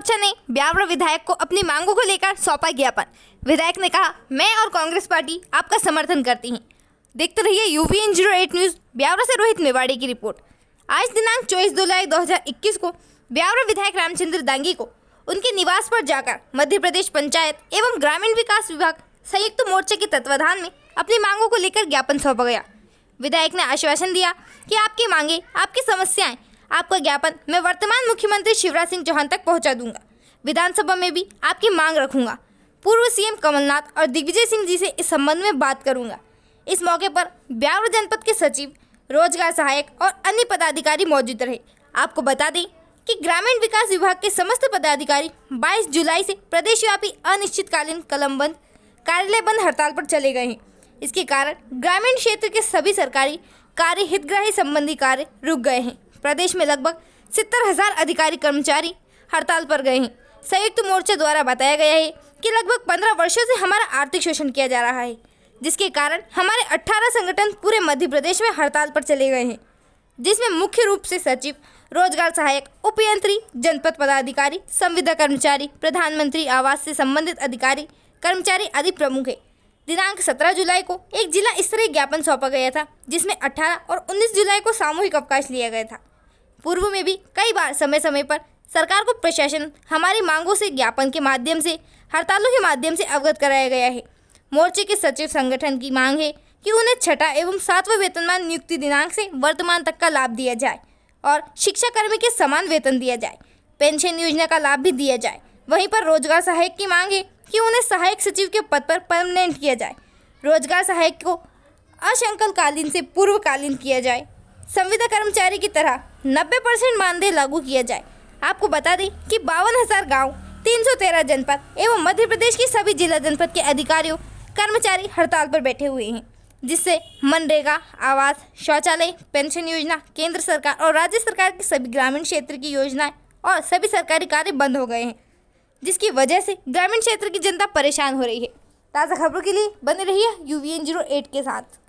मोर्चा ने ब्यावरा विधायक को अपनी मांगों को लेकर सौंपा ज्ञापन। विधायक ने कहा, मैं और कांग्रेस पार्टी आपका समर्थन करती हैं। देखते रहिए UVN08 न्यूज़। ब्यावरा से रोहित मेवाड़ी की रिपोर्ट। आज दिनांक 24 जुलाई 2021 को ब्यावरा विधायक रामचंद्र दांगी को उनके निवास पर जाकर मध्य प्रदेश पंचायत एवं ग्रामीण विकास विभाग संयुक्त मोर्चे के तत्वाधान में अपनी मांगों को लेकर ज्ञापन सौंपा गया। विधायक ने आश्वासन दिया कि आपकी मांगे, आपकी समस्याएं, आपका ज्ञापन मैं वर्तमान मुख्यमंत्री शिवराज सिंह चौहान तक पहुंचा दूंगा। विधानसभा में भी आपकी मांग रखूंगा। पूर्व CM कमलनाथ और दिग्विजय सिंह जी से इस संबंध में बात करूंगा। इस मौके पर ब्यावरा जनपद के सचिव, रोजगार सहायक और अन्य पदाधिकारी मौजूद रहे। आपको बता दें कि ग्रामीण विकास विभाग के समस्त पदाधिकारी 22 जुलाई से प्रदेशव्यापी अनिश्चितकालीन कलमबंद कार्यालय बंद हड़ताल पर चले गए हैं। इसके कारण ग्रामीण क्षेत्र के सभी सरकारी कार्य, हितग्राही संबंधी कार्य रुक गए हैं। प्रदेश में लगभग 70,000 अधिकारी कर्मचारी हड़ताल पर गए हैं। संयुक्त मोर्चा द्वारा बताया गया है कि लगभग 15 वर्षों से हमारा आर्थिक शोषण किया जा रहा है, जिसके कारण हमारे 18 संगठन पूरे मध्य प्रदेश में हड़ताल पर चले गए हैं, जिसमें मुख्य रूप से सचिव, रोजगार सहायक, उपयंत्री, जनपद पदाधिकारी, संविदा कर्मचारी, प्रधानमंत्री आवास से संबंधित अधिकारी, कर्मचारी आदि प्रमुख है। दिनांक 17 जुलाई को एक जिला स्तरीय ज्ञापन सौंपा गया था, जिसमें 18 और 19 जुलाई को सामूहिक अवकाश लिया गया था। पूर्व में भी कई बार समय समय पर सरकार को प्रशासन हमारी मांगों से ज्ञापन के माध्यम से, हड़तालों के माध्यम से अवगत कराया गया है। मोर्चे के सचिव संगठन की मांग है कि उन्हें छठा एवं 7वां वेतनमान नियुक्ति दिनांक से वर्तमान तक का लाभ दिया जाए और शिक्षाकर्मी के समान वेतन दिया जाए। पेंशन योजना का लाभ भी दिया जाए। वहीं पर रोजगार सहायक की मांग है कि उन्हें सहायक सचिव के पद पर परमानेंट किया जाए। रोजगार सहायक को अशंकलकालीन से पूर्वकालीन किया जाए। संविदा कर्मचारी की तरह 90% मानदेय लागू किया जाए। आपको बता दें कि 52,000 गाँव, 313 जनपद एवं मध्य प्रदेश की सभी जिला जनपद के अधिकारियों, कर्मचारी हड़ताल पर बैठे हुए हैं, जिससे मनरेगा, आवास, शौचालय, पेंशन योजना, केंद्र सरकार और राज्य सरकार की सभी ग्रामीण क्षेत्र की योजनाएं और सभी सरकारी कार्य बंद हो गए हैं, जिसकी वजह से ग्रामीण क्षेत्र की जनता परेशान हो रही है। ताज़ा खबरों के लिए बने रहिए UVN08 के साथ।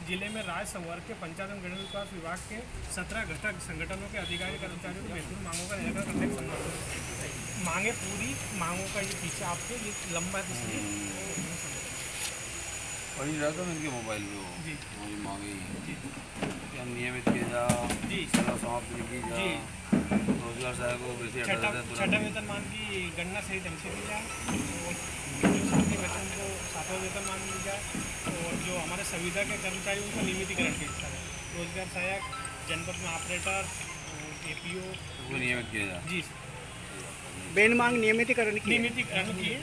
जिले में राज्य संवर्ग के पंचायत एवं ग्रामीण विकास विभाग के 17 घटक संगठनों के अधिकारी कर्मचारियों की महत्वपूर्ण मांगों का निराकरण करने का संभव मांगे पूरी मांगों का ये पीछे आपके ये लंबा है, इसलिए वही रहता है इनके मोबाइल में जी वही मांगे जी कि हम नियमित किए जा जी सलाह समाप्त की जा जी रोजगार सहायक को वैसे छठा वेतनमान की गणना सही ढंग से की जाए और साथी वेतन को 7वां वेतनमान मिल जाए और जो हमारे संविदा के कर्मचारी उनका नियमितीकरण किया जाए। रोजगार सहायक, जनपद में ऑपरेटर, APO वो नियमित किया जा जी बेन मांग नियमितीकरण की किए।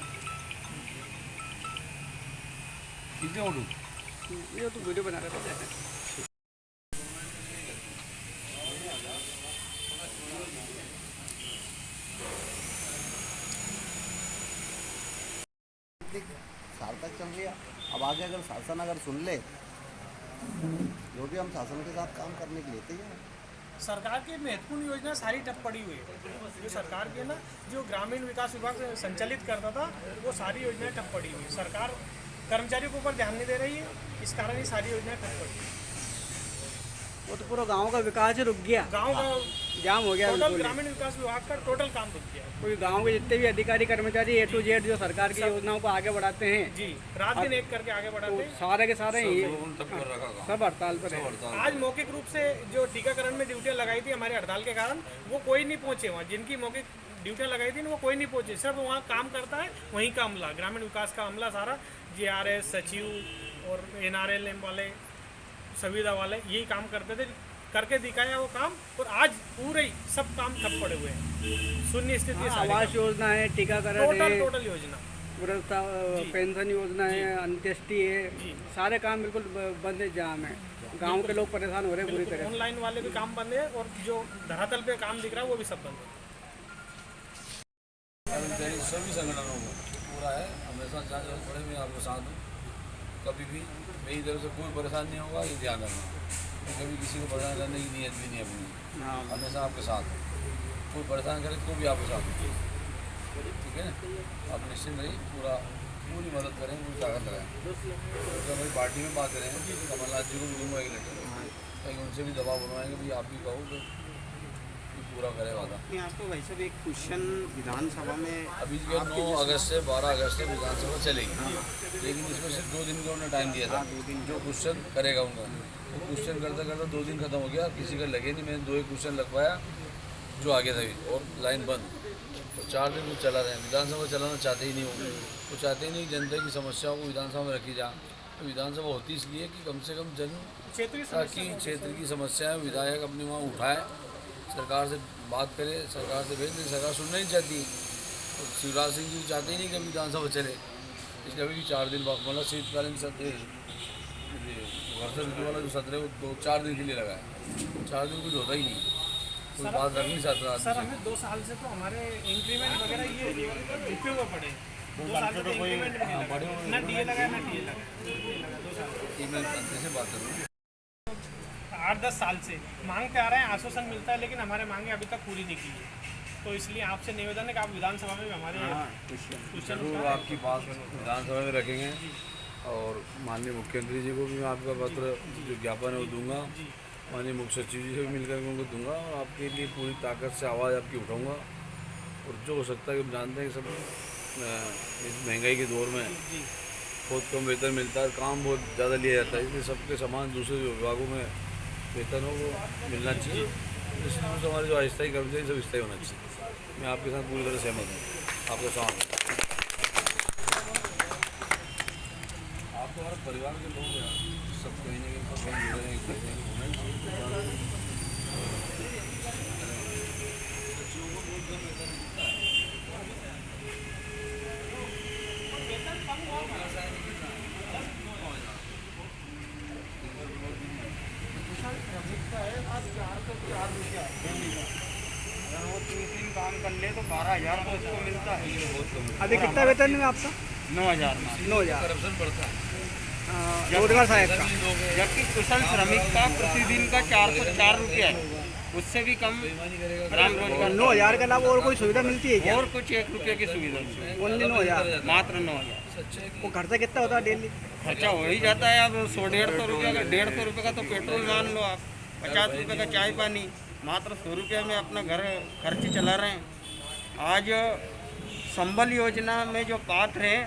कितने उठू ये तो वीडियो बना रहे थे। सार्थक चल रही है। अब आगे अगर शासन सुन ले, जो भी हम शासन के साथ काम करने के लिए तैयार हैं। सरकार की महत्वपूर्ण योजना सारी ठप पड़ी हुई है। जो सरकार की है ना, जो ग्रामीण विकास विभाग संचालित करता था, वो सारी योजनाएं ठप पड़ी हुई है। सरकार कर्मचारियों के ऊपर ध्यान नहीं दे रही है, इस कारण ये सारी योजनाएं ठप पड़ी है। वो तो पूरा गांव का विकास ही रुक गया, गाँव का जाम हो गया टोटल बिल्कुल। ग्रामीण विकास विभाग का टोटल काम रुक गया। कोई गांव के जितने भी अधिकारी कर्मचारी A to Z जो सरकार की योजनाओं को आगे बढ़ाते हैं, जी, रात दिन एक करके आगे तो बढ़ाते हैं। सारे के सारे ही तब कर रखा काम। सब हड़ताल पर है। हड़ताल आज मौखिक रूप से जो टीकाकरण में ड्यूटियां लगाई थी हमारे हड़ताल के कारण, वो कोई नहीं पहुंचे वहाँ। जिनकी मौखिक ड्यूटियां लगाई थी वो कोई नहीं पहुंचे। सिर्फ वहाँ काम करता है वहीं का अमला, ग्रामीण विकास का अमला सारा, JRS सचिव और NRLM वाले, संविदा वाले, यही काम करते थे। करके दिखाया वो काम, और आज पूरे ही सब काम ठप पड़े हुए हैं। शून्य स्थिति है सारी आवास काम। योजना है, टीकाकरण है, टोटल योजना वृद्धा पेंशन योजना है, अंत्येष्टि है, जी। सारे काम बिल्कुल बंद है, जाम है। गांव के लोग परेशान हो रहे हैं बुरी तरह। ऑनलाइन वाले भी काम बंद है, और जो धरातल पे काम दिख रहा है वो भी सब बंद है। कर्मचारी सभी संगठनों को पूरा है, हमेशा जहाँ जरूरत पड़े मैं आपके साथ हूँ। कभी भी मेरी तरफ से कोई परेशानी नहीं होगा, ये ध्यान रखना। मैं कभी किसी को परेशान करने की नीयत भी नहीं अपनी, हाँ, हमेशा आपके साथ हूँ। कोई परेशान करे तो भी आपके साथ हूँ, ठीक है ना। आप निश्चिंत रहिए, पूरी मदद करें, पूरी ताकत लगाएं। तो हमारी पार्टी में बात करें, कमलनाथ जी को भी दूंगा एक लेटर, कहीं उनसे भी दबाव बनवाएंगे, भाई आप भी कहो तो पूरा करे वादा। यहाँ तो भाई साहब एक क्वेश्चन विधानसभा में अभी जो 9 अगस्त से 12 अगस्त तक विधानसभा चलेगी, लेकिन इसमें सिर्फ 2 दिन का उन्होंने टाइम दिया था। 2 दिन जो क्वेश्चन करेगा उनका, वो क्वेश्चन करते करते 2 दिन खत्म हो गया, किसी का लगे नहीं। मैंने 2 एक क्वेश्चन लगवाया जो आगे था, और लाइन बंद। तो 4 दिन वो चला रहे हैं। विधानसभा चलाना चाहते ही नहीं होंगे, वो चाहते ही नहीं जनता की समस्याओं को विधानसभा में रखी जाए। तो विधानसभा होती इसलिए कि कम से कम ताकि क्षेत्र की समस्याएं विधायक अपनी वहाँ उठाए, सरकार से बात करे, सरकार से भेज दे। सरकार सुनना ही चाहती है, तो शिवराज सिंह जी चाहते ही नहीं कि विधानसभा चले, इसलिए अभी 4 दिन बाद मतलब शीतकालीन सत्र, वर्षा ऋतु वाला जो सत्र है वो 2-4 दिन के लिए लगा है। 4 दिन कुछ होता ही नहीं, कोई बात रख नहीं सकता। सर, हमें 2 साल से तो हमारे इंक्रीमेंट वगैरह ये रुके हुए पड़े। 2 साल से तो इंक्रीमेंट भी नहीं लगा, ना DA लगा ना TA लगा 2 साल। मैं अंत से बात करूँ, 8-10 साल से मांगते आ रहे हैं, आश्वासन मिलता है, लेकिन हमारे मांगे अभी तक पूरी नहीं की है। तो इसलिए आपसे निवेदन है कि आप विधानसभा में भी हमारे क्वेश्चन जरूर आपकी बात विधानसभा में रखेंगे, और माननीय मुख्यमंत्री जी को भी मैं आपका पत्र जो ज्ञापन है वो दूंगा। माननीय मुख्य सचिव जी से भी मिलकर मैं उनको दूंगा, और आपके लिए पूरी ताकत से आवाज़ आपकी उठाऊंगा। और जो हो सकता है कि हम जानते हैं कि सब इस महंगाई के दौर में बहुत कम वेतन मिलता है, काम बहुत ज़्यादा लिया जाता है, इसलिए सबके समान दूसरे विभागों में वेतन हो वो मिलना चाहिए। इसलिए हमारे जो अस्थायी कर्मचारी सब स्थायी होना चाहिए। मैं आपके साथ पूरी तरह सहमत हूँ, आपके साथ। आप तो हमारे परिवार के लोग हैं, सब कहीं ना कहीं सब जुड़े हैं, कहीं ना कहीं होना चाहिए। वो 3 काम कर ले तो 12,000 तो उसको मिलता है। अभी कितना वेतन है आपका? 9,000 9,000। करप्शन बढ़ता है। रोजगार सहायक का जबकि कुशल श्रमिक का प्रतिदिन का 404 रुपया है, उससे भी कम ग्राम रोजगार। 9,000 के अलावा और कोई सुविधा मिलती है क्या? और कुछ 1 रुपये की सुविधा नहीं है, ओनली 9,000। मात्र 9,000। वो खर्चा कितना होता है डेली? खर्चा हो ही जाता है। अब 100-150 रुपये का, 150 रुपये का तो पेट्रोल मान लो आप, 50 रुपये का चाय पानी, मात्र 100 रुपये में अपना घर खर्च चला रहे हैं। आज संबल योजना में जो पात्र हैं,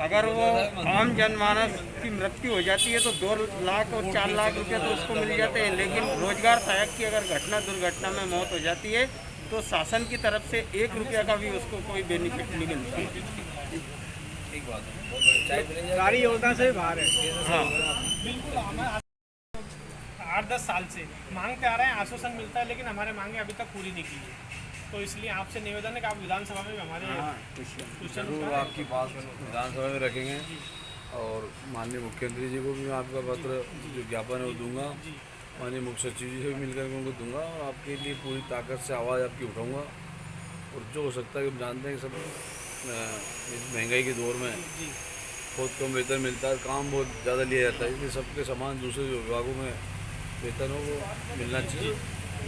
अगर वो आम जनमानस की मृत्यु हो जाती है तो 2 लाख और 4 लाख रुपए तो उसको मिल जाते हैं, लेकिन रोजगार सहायक की अगर दुर्घटना में मौत हो जाती है तो शासन की तरफ से 1 रुपया का भी उसको कोई बेनिफिट नहीं मिलता। एक बात है, बहुत बड़ी चाय पिलेंगे। सारी योजना से भी बाहर है। हाँ, बिल्कुल। हमें 8-10 साल से मांगते आ रहे हैं, आश्वासन मिलता है, लेकिन हमारे मांगे अभी तक पूरी नहीं की है। तो इसलिए आपसे निवेदन है कि आप विधानसभा में भी हमारे क्वेश्चन जरूर आपकी बात विधानसभा में रखेंगे, और माननीय मुख्यमंत्री जी को भी मैं आपका पत्र जो ज्ञापन है वो दूंगा। माननीय मुख्य सचिव जी से भी मिलकर मैं उनको दूंगा, और आपके लिए पूरी ताकत से आवाज़ आपकी उठाऊंगा। और जो हो सकता है कि हम जानते हैं कि सब इस महंगाई के दौर में बहुत कम वेतन मिलता है, काम बहुत ज़्यादा लिया जाता है, इसलिए सबके समान दूसरे विभागों में वेतन हो वो मिलना चाहिए।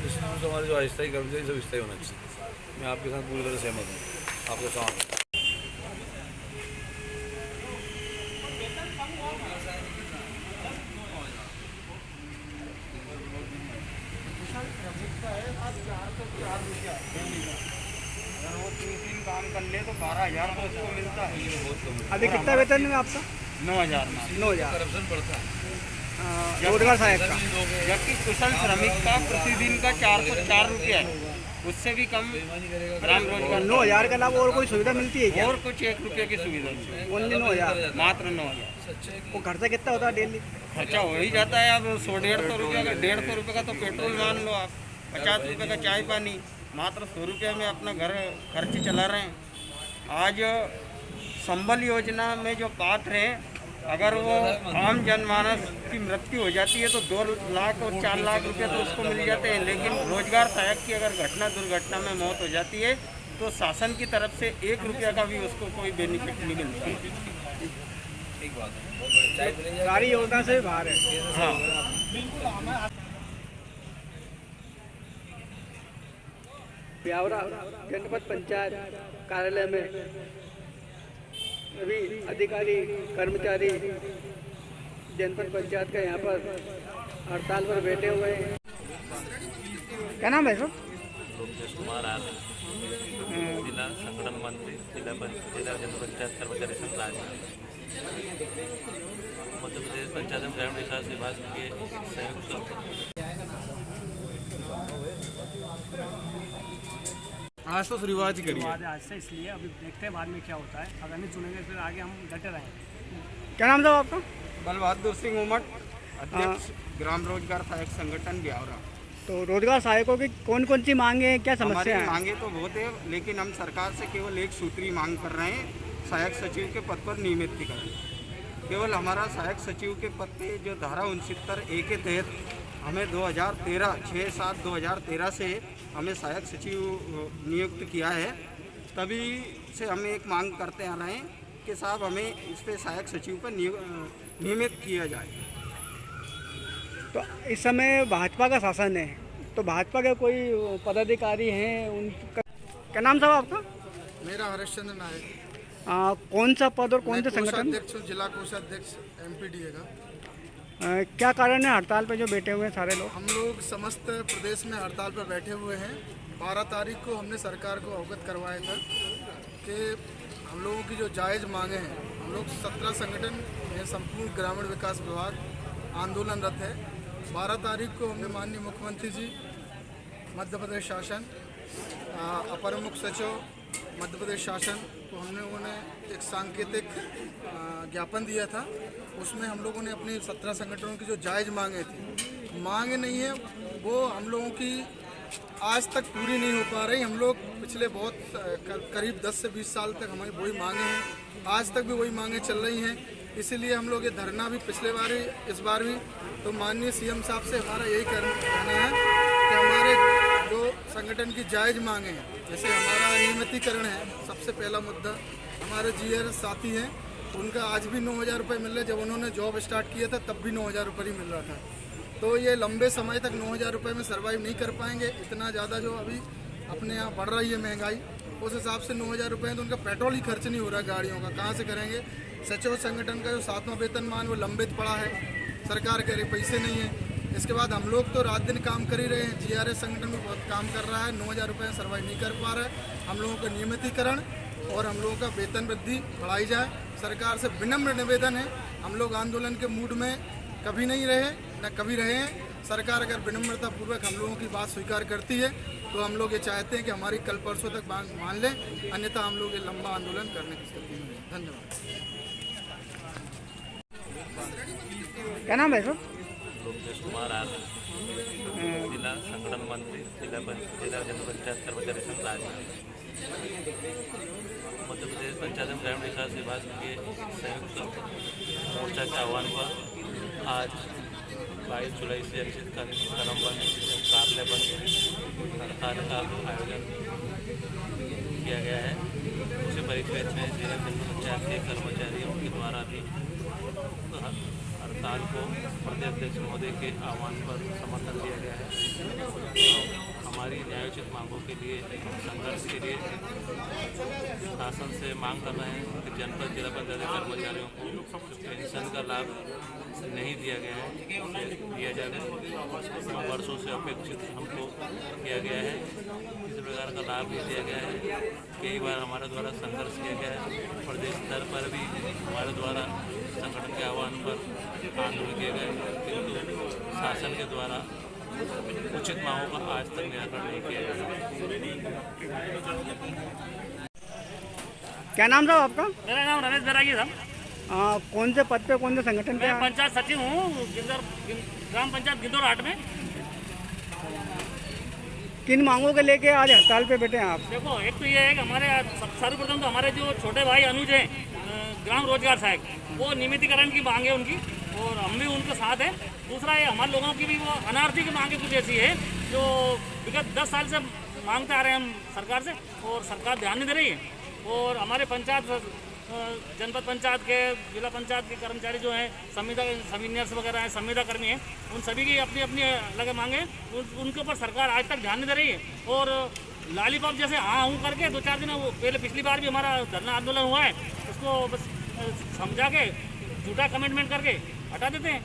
इसमें हमारे जो अस्थायी कर्मचारी सब स्थायी होना चाहिए। मैं आपके साथ पूरी तरह सहमत हूँ, आपका साथ हूँ। अगर वो 3 काम कर ले तो 12,000 तो उसको मिलता है। अभी कितना वेतन है आपका? 9,000 9,000। करप्शन बढ़ता है। रोजगार सहायक का जबकि कुशल श्रमिक का प्रतिदिन का 404 रुपया है, उससे भी कम ग्राम रोजगार। 9,000 के अलावा और कोई सुविधा मिलती है क्या? और कुछ 1 रुपये की सुविधा नहीं, ओनली 9,000। मात्र 9,000। वो खर्चा कितना होता है डेली? खर्चा हो ही जाता है। अब 100-150 रुपये का, 150 रुपये का तो पेट्रोल मान लो आप, 50 रुपये का चाय पानी, मात्र 100 रुपये में अपना घर खर्च चला रहे हैं। आज संबल योजना में जो पात्र हैं, अगर वो आम जनमानस की मृत्यु हो जाती है तो 2 लाख और 4 लाख रुपये तो उसको मिल जाते हैं, लेकिन रोजगार सहायक की अगर दुर्घटना में मौत हो जाती है तो शासन की तरफ से 1 रुपया का भी उसको कोई बेनिफिट नहीं मिलता। ठीक बात है, बहुत बढ़िया। चाय पिलेंगे? सारी योजना से बाहर है। हाँ, ब्यावरा जनपद पंचायत कार्यालय में अभी अधिकारी कर्मचारी जनपद पंचायत का यहाँ पर हड़ताल पर बैठे हुए हैं। क्या नाम है सर? लोकेश कुमार आर्य, जिला संगठन मंत्री, जिला जनपद पंचायत कर्मचारी संघ राजस्थान। मध्य प्रदेश पंचायत एवं ग्रामीण विकास विभाग के संयुक्त आज तो शुरुआत ही करिए। आज से, इसलिए अभी देखते हैं बाद में क्या होता है। अगर नहीं चुनेंगे फिर आगे हम डटे रहेंगे। क्या नाम था आपका? बलबहादुर सिंह उमट, अध्यक्ष ग्राम रोजगार सहायक संगठन ब्यावरा। तो रोजगार सहायकों की कौन कौन सी मांगे हैं, क्या हमारी समस्या है? मांगे तो बहुत है, लेकिन हम सरकार से केवल एक सूत्री मांग कर रहे हैं, सहायक सचिव के पद पर नियमितीकरण। केवल हमारा सहायक सचिव के पद पे जो धारा 69(a) के तहत हमें 2013 से हमें सहायक सचिव नियुक्त किया है, तभी से हम एक मांग करते आ रहे हैं कि साहब हमें इस पे सहायक सचिव पर नियमित किया जाए। तो इस समय भाजपा का शासन है, तो भाजपा के कोई पदाधिकारी हैं, उनका क्या नाम था आपका? मेरा हरिश्चंद्र नायक, कौन सा पद और कौन से संगठन? अध्यक्ष हूँ, जिला कोषाध्यक्ष MPDA का। क्या कारण है हड़ताल पे जो बैठे हुए हैं सारे लोग? हम लोग समस्त प्रदेश में हड़ताल पर बैठे हुए हैं। 12 तारीख को हमने सरकार को अवगत करवाया था कि हम लोगों की जो जायज़ मांगे हैं, हम लोग 17 संगठन में संपूर्ण ग्रामीण विकास विभाग आंदोलनरत है। 12 तारीख को हमने माननीय मुख्यमंत्री जी, मध्य प्रदेश शासन, अपर मुख्य सचिव मध्य प्रदेश शासन को हमने उन्हें एक सांकेतिक ज्ञापन दिया था। उसमें हम लोगों ने अपनी 17 संगठनों की जो जायज़ मांगे थी, मांगे नहीं है वो हम लोगों की आज तक पूरी नहीं हो पा रही। हम लोग पिछले बहुत करीब 10 से 20 साल तक हमारी वही मांगे हैं, आज तक भी वही मांगे चल रही हैं। इसीलिए हम लोग ये धरना भी पिछले बार भी, इस बार भी, तो माननीय CM साहब से हमारा यही कहना है कि हमारे जो संगठन की जायज़ मांगे हैं, जैसे हमारा नियमितीकरण है, सबसे पहला मुद्दा। हमारे GR साथी हैं, उनका आज भी 9,000 रुपये मिल रहे। जब उन्होंने जॉब स्टार्ट किया था तब भी 9,000 रुपये ही मिल रहा था। तो ये लंबे समय तक 9,000 रुपये में सर्वाइव नहीं कर पाएंगे। इतना ज़्यादा जो अभी अपने यहाँ बढ़ रही है महंगाई, उस हिसाब से 9,000 रुपये तो उनका पेट्रोल ही खर्च नहीं हो रहा है गाड़ियों का, कहाँ से करेंगे। सचिव संगठन का जो 7वां वेतनमान वो लंबित पड़ा है, सरकार कह रही पैसे नहीं है। इसके बाद हम लोग तो रात दिन काम कर ही रहे हैं। GRS संगठन भी बहुत काम कर रहा है, 9,000 रुपये सर्वाइव नहीं कर पा रहा है। हम लोगों का नियमितीकरण और हम लोगों का वेतन वृद्धि बढ़ाई जाए। सरकार से विनम्र निवेदन है, हम लोग आंदोलन के मूड में कभी नहीं रहे, न कभी रहे हैं। सरकार अगर विनम्रतापूर्वक हम लोगों की बात स्वीकार करती है तो हम लोग ये चाहते हैं कि हमारी कल परसों तक मांग मान लें, अन्यथा हम लोग ये लंबा आंदोलन करने की स्थिति में हैं। धन्यवाद। क्या नाम है सर? लोकेश कुमार आर्य, जिला संगठन मंत्री, जिला जनपद पंचायत कर्मचारी संघ राजस्थान। मध्य प्रदेश पंचायत एवं ग्रामीण विकास विभाग के संयुक्त मोर्चा के आह्वान पर आज 22 जुलाई से अनिश्चितकालीन कदम बंद कार्यालय बंद हड़ताल का आयोजन किया गया है। उसी परिप्रेक्ष्य में जिला जनपद पंचायत के कर्मचारियों के द्वारा भी हड़ताल हड़ताल को प्रदेश अध्यक्ष महोदय के आह्वान पर समर्थन दिया गया है। हमारी न्यायोचित मांगों के लिए संघर्ष के लिए शासन से मांग कर रहे हैं कि जनपद जिला पंचायत कर्मचारियों को पेंशन का लाभ नहीं दिया गया है, उसे दिया जाए। वर्षों से अपेक्षित हमको किया गया है, किसी प्रकार का लाभ नहीं दिया गया है। कई बार हमारे द्वारा संघर्ष किया गया है, प्रदेश स्तर पर भी हमारे द्वारा संगठन के आह्वान पर आंदोलन किए गए, किंतु शासन के द्वारा उचित मांगों का आज तक निराकरण नहीं किया गया। क्या नाम साहब आपका? मेरा नाम रमेश बैरागी था। कौन से पद पे, कौन से संगठन पे? मैं पंचायत सचिव हूँ ग्राम पंचायत गिंदौर 8 में। किन मांगों के लेके आज हड़ताल पे बैठे हैं आप? देखो, एक तो ये है कि हमारे सर्वप्रथम तो हमारे जो छोटे भाई अनुज हैं ग्राम रोजगार सहायक, वो नियमितीकरण की मांग है उनकी, और हम भी उनके साथ हैं। दूसरा है हमारे लोगों की भी वो अनारती की मांगे कुछ ऐसी है जो विगत 10 साल से मांगते आ रहे हैं हम सरकार से, और सरकार ध्यान नहीं दे रही है। और हमारे पंचायत जनपद पंचायत के, जिला पंचायत के कर्मचारी जो हैं, संविनियर्स वगैरह हैं, संविदा कर्मी हैं, उन सभी की अपनी अपनी अलग मांगे, उनके ऊपर सरकार आज तक ध्यान नहीं दे रही है। और लॉलीपॉप जैसे हाँ हूँ करके 2-4 दिन वो पहले पिछली बार भी हमारा धरना आंदोलन हुआ है, उसको बस समझा के झूठा कमिटमेंट करके हटा देते हैं।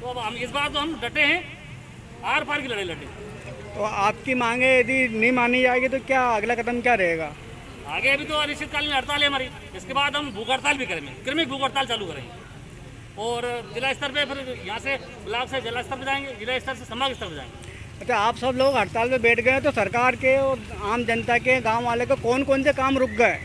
तो अब हम इस बार तो हम डटे हैं, आर पार की लड़ाई लड़े। तो आपकी मांगे यदि नहीं मानी जाएगी तो क्या अगला कदम क्या रहेगा? आगे अभी तो अनिश्चितकालीन हड़ताल है हमारी, इसके बाद हम भूख हड़ताल भी करेंगे, क्रमिक भूख हड़ताल चालू करेंगे। और जिला स्तर पे, फिर यहाँ से ब्लॉक से जिला स्तर पे जाएंगे, जिला स्तर से संभाग स्तर पे जाएंगे। अच्छा, आप सब लोग हड़ताल पे बैठ गए तो सरकार के और आम जनता के, गांव वाले को कौन कौन से काम रुक गए?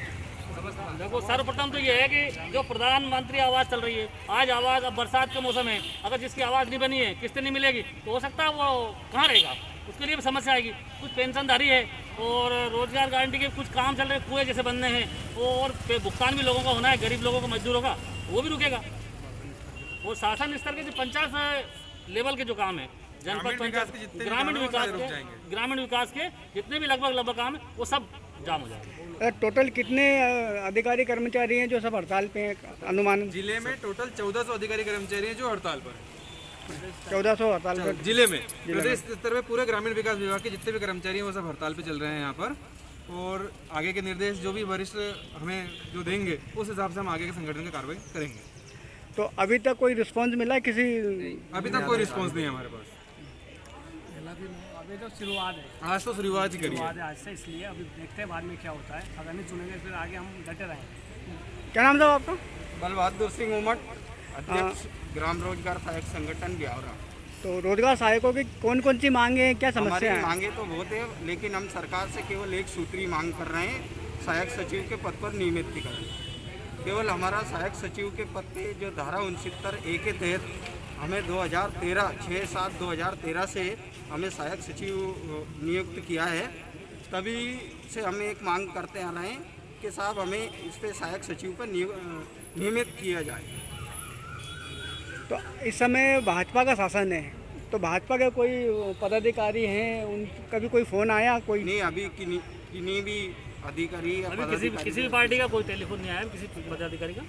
देखो, सर्वप्रथम तो ये है कि जो प्रधानमंत्री आवास चल रही है, आज आवास, अब बरसात का मौसम है, अगर जिसकी आवाज़ नहीं बनी है, किस्तें नहीं मिलेगी, तो हो सकता है वो कहाँ रहेगा, उसके लिए भी समस्या आएगी। कुछ पेंशनधारी है और रोजगार गारंटी के कुछ काम चल रहे, कुएँ जैसे बनने हैं, और भुगतान भी लोगों का होना है, गरीब लोगों का, मजदूरों का, वो भी रुकेगा। और शासन स्तर के जो पंचायत लेवल के जो काम है, जनपद पंचायत, ग्रामीण विकास के जितने भी लगभग काम है, वो सब जाम हो जाएगा। टोटल कितने अधिकारी कर्मचारी हैं जो सब हड़ताल पे हैं अनुमान? जिले में टोटल 1400 अधिकारी कर्मचारी हैं जो हड़ताल पर। 1400 हड़ताल पे जिले में, प्रदेश स्तर पे पूरे ग्रामीण विकास विभाग के जितने भी कर्मचारी हैं वो सब हड़ताल पे चल रहे हैं यहाँ पर। और आगे के निर्देश जो भी वरिष्ठ हमें जो देंगे, उस हिसाब से हम आगे के संगठन की कार्रवाई करेंगे। तो अभी तक कोई रिस्पॉन्स मिला है किसी? अभी तक कोई रिस्पॉन्स नहीं है हमारे पास। अभी तो शुरुआत है, आज तो शुरुआत ही करी है। आज से, इसलिए अभी देखते हैं बाद में क्या होता है। अगर नहीं चुनेंगे फिर आगे हम डटे रहेंगे। क्या नाम था आपका? बलबहादुर सिंह उमट, अध्यक्ष ग्राम रोजगार सहायक संगठन ब्यावरा। तो रोजगार सहायकों की कौन कौन सी मांगे हैं, क्या समस्या है? मांगे तो बहुत है, लेकिन हम सरकार से केवल एक सूत्री मांग कर रहे हैं, सहायक सचिव के पद पर नियमितीकरण। केवल हमारा सहायक सचिव के पद पे जो धारा 69(a) के तहत हमें 2013 से हमें सहायक सचिव नियुक्त किया है, तभी से हम एक मांग करते आ रहे हैं कि साहब हमें इस पे सहायक सचिव पर नियमित किया जाए। तो इस समय भाजपा का शासन है, तो भाजपा के कोई पदाधिकारी हैं, उनका भी कोई फ़ोन आया? कोई नहीं, अभी किन्हीं भी अधिकारी या किसी भी पार्टी का कोई टेलीफोन नहीं आया, किसी पदाधिकारी का।